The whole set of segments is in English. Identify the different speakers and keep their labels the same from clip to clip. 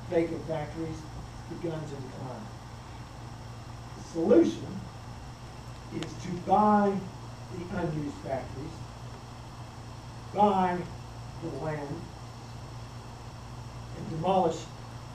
Speaker 1: vacant factories has begun to decline. The solution is to buy the unused factories, buy the land, and demolish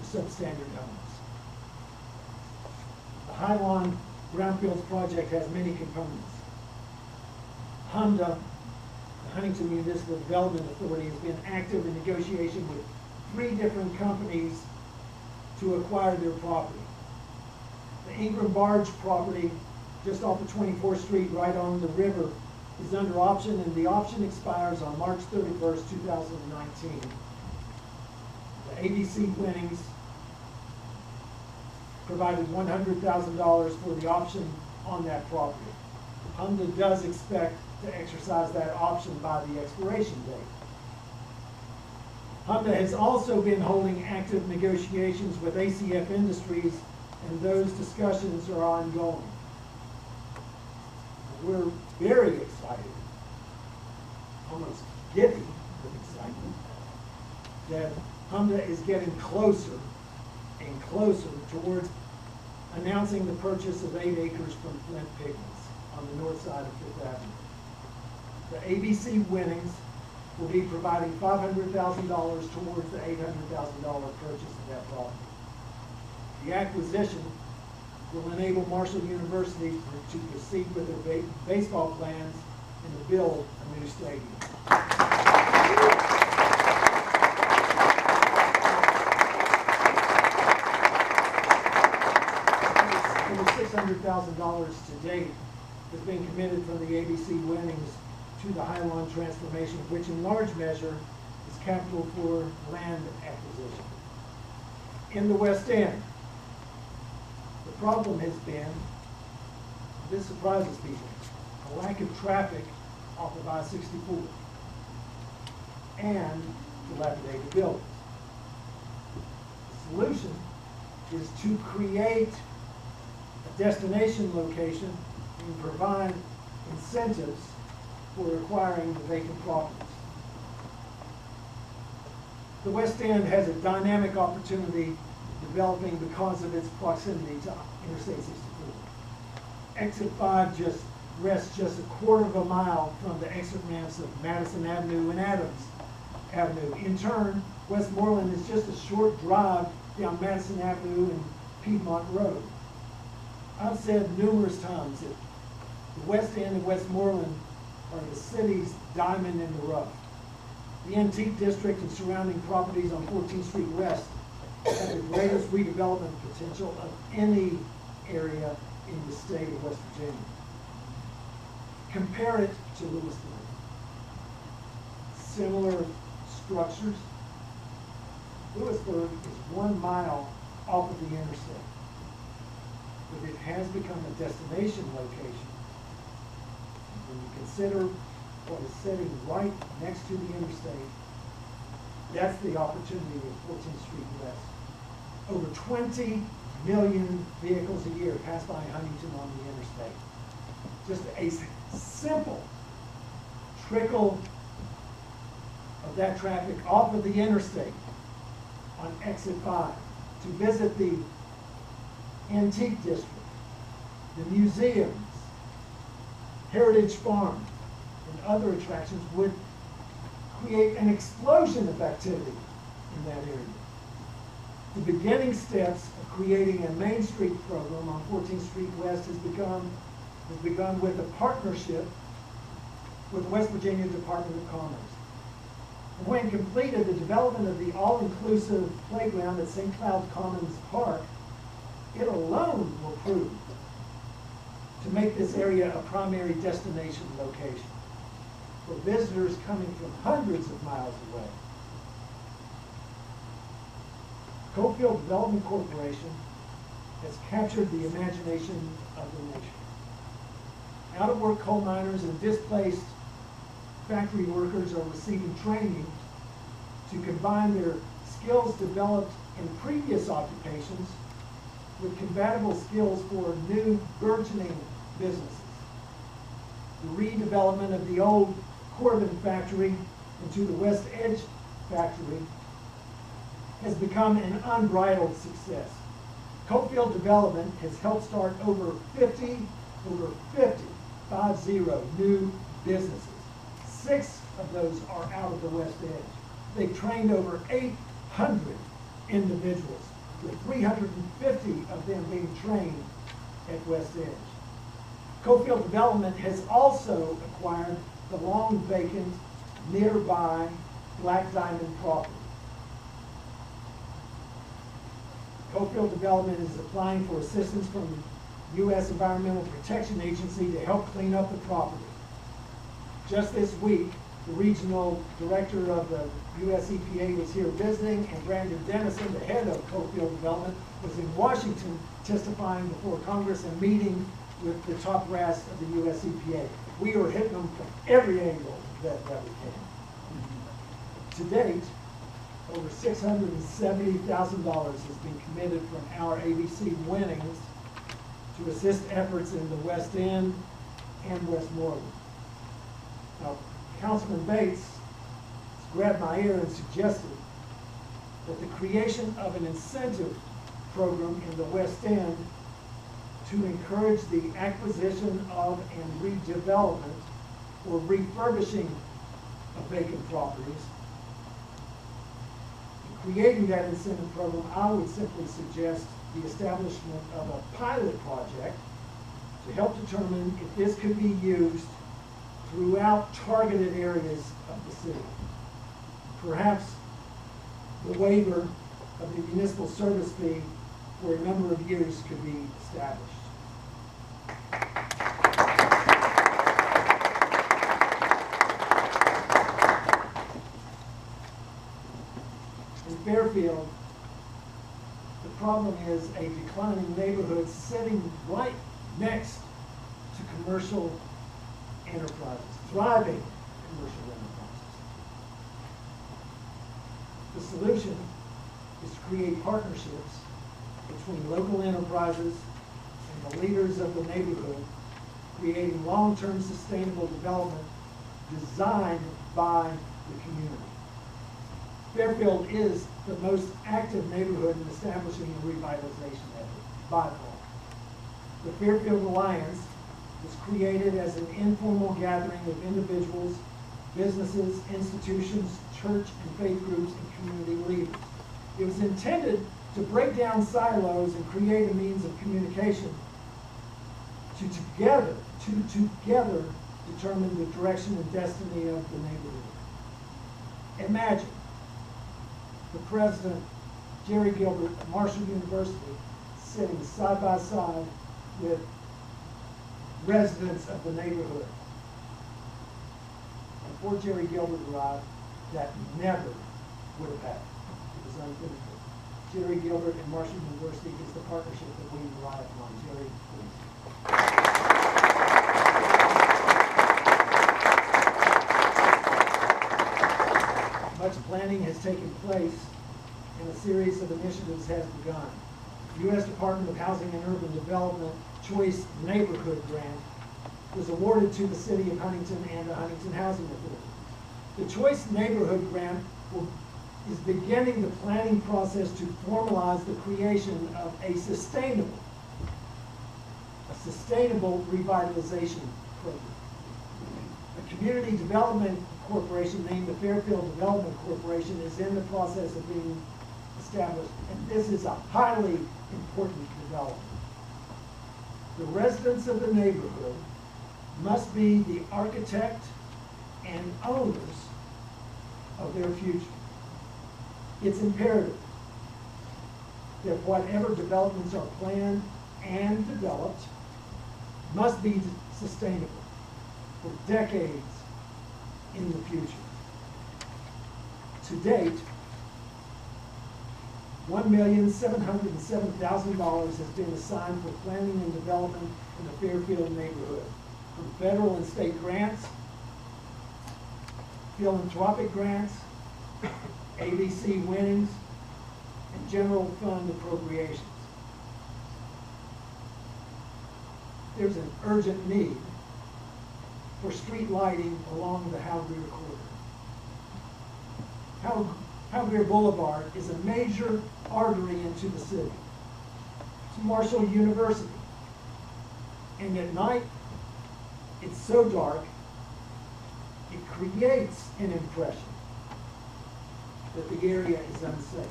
Speaker 1: the substandard homes. The Highline Brownfields project has many components. HMDA, the Huntington Municipal Development Authority, has been active in negotiation with 3 different companies to acquire their property. The Ingram Barge property, just off of 24th Street, right on the river, is under option, and the option expires on March 31st, 2019. The ABC Winnings provided $100,000 for the option on that property. HMDA does expect to exercise that option by the expiration date. HMDA has also been holding active negotiations with ACF Industries, and those discussions are ongoing. We're very excited, almost giddy with excitement, that HMDA is getting closer and closer towards announcing the purchase of 8 acres from Flint Pigments on the north side of Fifth Avenue. The ABC Winnings will be providing $500,000 towards the $800,000 purchase of that property. The acquisition will enable Marshall University to proceed with their baseball plans and to build a new stadium. Over $600,000 to date has been committed from the ABC Winnings to the Highline transformation, which in large measure is capital for land acquisition. In the West End, the problem has been, this surprises people, a lack of traffic off of I-64 and dilapidated buildings. The solution is to create a destination location and provide incentives for acquiring the vacant properties. The West End has a dynamic opportunity developing because of its proximity to Interstate 64. Exit 5 rests just a quarter of a mile from the exit ramps of Madison Avenue and Adams Avenue. In turn, Westmoreland is just a short drive down Madison Avenue and Piedmont Road. I've said numerous times that the West End and Westmoreland are the city's diamond in the rough. The Antique District and surrounding properties on 14th Street West have the greatest redevelopment potential of any area in the state of West Virginia. Compare it to Lewisburg. Similar structures. Lewisburg is 1 mile off of the interstate, but it has become a destination location. When you consider what is sitting right next to the interstate, that's the opportunity of 14th Street West. Over 20 million vehicles a year pass by Huntington on the interstate. Just a simple trickle of that traffic off of the interstate on exit 5 to visit the Antique District, the museums, Heritage Farm, and other attractions would create an explosion of activity in that area. The beginning steps of creating a Main Street program on 14th Street West has begun with a partnership with the West Virginia Department of Commerce. And when completed, the development of the all-inclusive playground at St. Cloud Commons Park, it alone will prove to make this area a primary destination location for visitors coming from hundreds of miles away. Coalfield Development Corporation has captured the imagination of the nation. Out-of-work coal miners and displaced factory workers are receiving training to combine their skills developed in previous occupations with compatible skills for new burgeoning businesses. The redevelopment of the old Corbin factory into the West Edge factory has become an unbridled success. Coalfield Development has helped start over 50 new businesses. 6 of those are out of the West Edge. They've trained over 800 individuals, with 350 of them being trained at West Edge. Coalfield Development has also acquired the long vacant nearby Black Diamond property. Coalfield Development is applying for assistance from the U.S. Environmental Protection Agency to help clean up the property. Just this week, the regional director of the U.S. EPA was here visiting, and Brandon Dennison, the head of Coalfield Development, was in Washington testifying before Congress and meeting with the top brass of the U.S. EPA. We were hitting them from every angle that we can. To date, over $670,000 has been committed from our ABC winnings to assist efforts in the West End and Westmoreland. Now, Councilman Bates grabbed my ear and suggested that the creation of an incentive program in the West End to encourage the acquisition of and redevelopment or refurbishing of vacant properties. In creating that incentive program, I would simply suggest the establishment of a pilot project to help determine if this could be used throughout targeted areas of the city. Perhaps the waiver of the municipal service fee for a number of years could be established. In Fairfield, the problem is a declining neighborhood sitting right next to commercial enterprises, thriving commercial enterprises. The solution is to create partnerships between local enterprises and the leaders of the neighborhood, creating long-term sustainable development designed by the community. Fairfield is the most active neighborhood in establishing a revitalization effort by far. The Fairfield Alliance was created as an informal gathering of individuals, businesses, institutions, church and faith groups, and community leaders. It was intended to break down silos and create a means of communication to together determine the direction and destiny of the neighborhood. Imagine the president, Jerry Gilbert of Marshall University, sitting side by side with residents of the neighborhood. Before Jerry Gilbert arrived, that never would have happened. It was unthinkable. Jerry Gilbert and Marshall University is the partnership that we rely upon. Jerry, please. Much planning has taken place and a series of initiatives has begun. The U.S. Department of Housing and Urban Development Choice Neighborhood Grant was awarded to the City of Huntington and the Huntington Housing Authority. The Choice Neighborhood Grant is beginning the planning process to formalize the creation of a sustainable revitalization program. A community development corporation named the Fairfield Development Corporation is in the process of being established, and this is a highly important development. The residents of the neighborhood must be the architect and owners of their future. It's imperative that whatever developments are planned and developed must be sustainable for decades in the future. To date, $1,707,000 has been assigned for planning and development in the Fairfield neighborhood, from federal and state grants, philanthropic grants, ABC winnings, and general fund appropriations. There's an urgent need for street lighting along the Howard River corridor. Javier Boulevard is a major artery into the city. It's Marshall University. And at night, it's so dark, it creates an impression that the area is unsafe.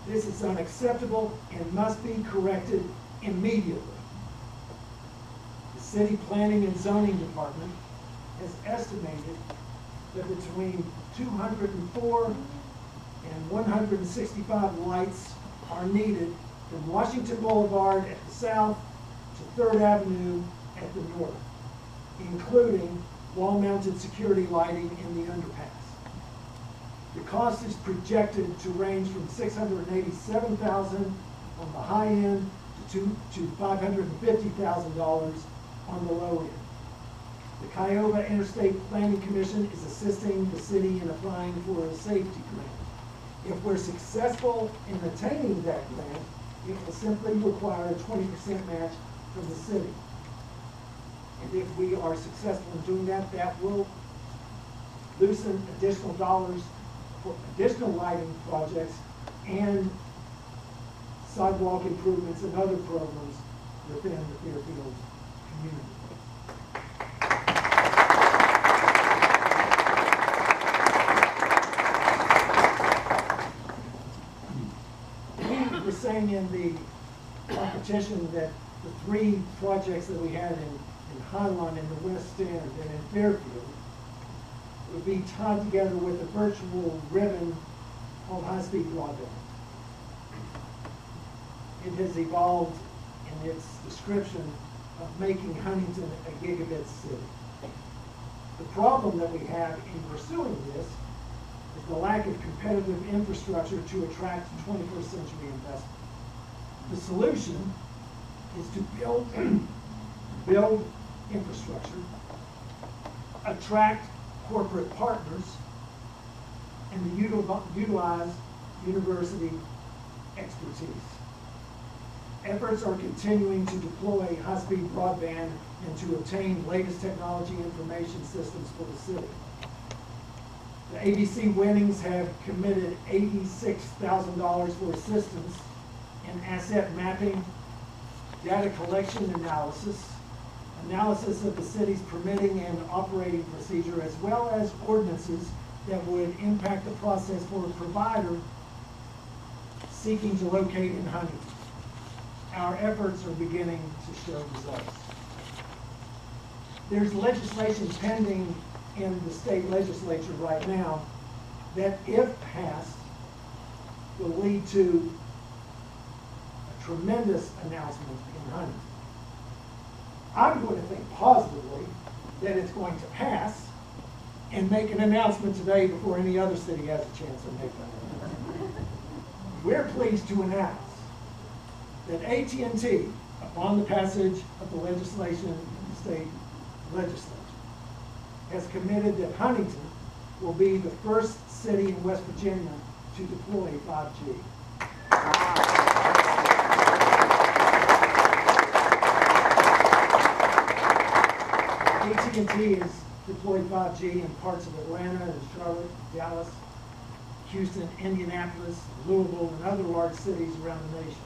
Speaker 1: This is unacceptable and must be corrected immediately. The City Planning and Zoning Department has estimated that between 204 and 165 lights are needed from Washington Boulevard at the south to 3rd Avenue at the north, including wall-mounted security lighting in the underpass. The cost is projected to range from $687,000 on the high end to $550,000 on the low end. The Cuyahoga Interstate Planning Commission is assisting the city in applying for a safety grant. If we're successful in attaining that grant, it will simply require a 20% match from the city. And if we are successful in doing that, that will loosen additional dollars for additional lighting projects and sidewalk improvements and other programs within the Fairfield community. We were saying in the competition that the 3 projects that we had in Highline, in the West End, and in Fairfield would be tied together with a virtual ribbon called high-speed broadband. It has evolved in its description of making Huntington a gigabit city. The problem that we have in pursuing this is the lack of competitive infrastructure to attract 21st century investment. The solution is to build infrastructure, attract corporate partners, and to utilize university expertise. Efforts are continuing to deploy high-speed broadband and to obtain latest technology information systems for the city. The ABC Winnings have committed $86,000 for assistance in asset mapping, data collection analysis of the city's permitting and operating procedure, as well as ordinances that would impact the process for a provider seeking to locate in Huntington. Our efforts are beginning to show results. There's legislation pending in the state legislature right now that, if passed, will lead to a tremendous announcement in Huntington. I'm going to think positively that it's going to pass and make an announcement today before any other city has a chance to make that announcement. We're pleased to announce that AT&T, upon the passage of the legislation in the state legislature, has committed that Huntington will be the first city in West Virginia to deploy 5G. AT&T has deployed 5G in parts of Atlanta and Charlotte, Dallas, Houston, Indianapolis, Louisville, and other large cities around the nation.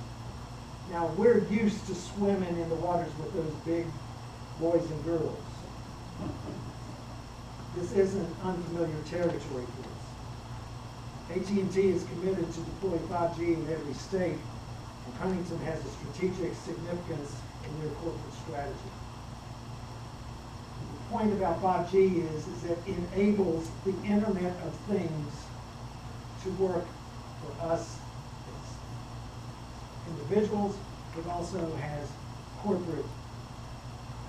Speaker 1: Now, we're used to swimming in the waters with those big boys and girls. This isn't unfamiliar territory for us. AT&T is committed to deploy 5G in every state, and Huntington has a strategic significance in their corporate strategy. The point about 5G is that it enables the Internet of Things to work for us as individuals, but also has corporate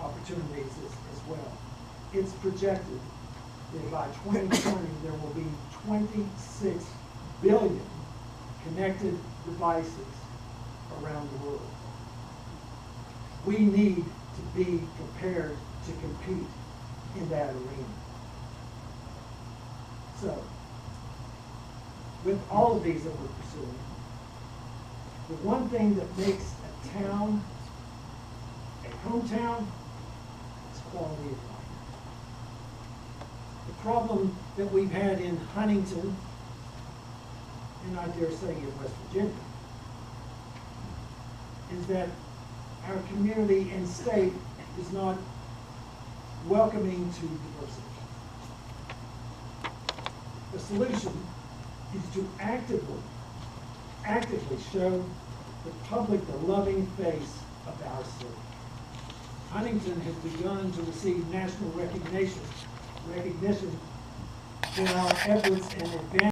Speaker 1: opportunities as well. It's projected that by 2020 there will be 26 billion connected devices around the world. We need to be prepared to compete in that arena. So, with all of these that we're pursuing, the one thing that makes a town a hometown is quality of life. The problem that we've had in Huntington and I dare say in West Virginia, is that our community and state is not welcoming to diversity. The solution is to actively show the public the loving face of our city. Huntington has begun to receive national recognition for our efforts and advancements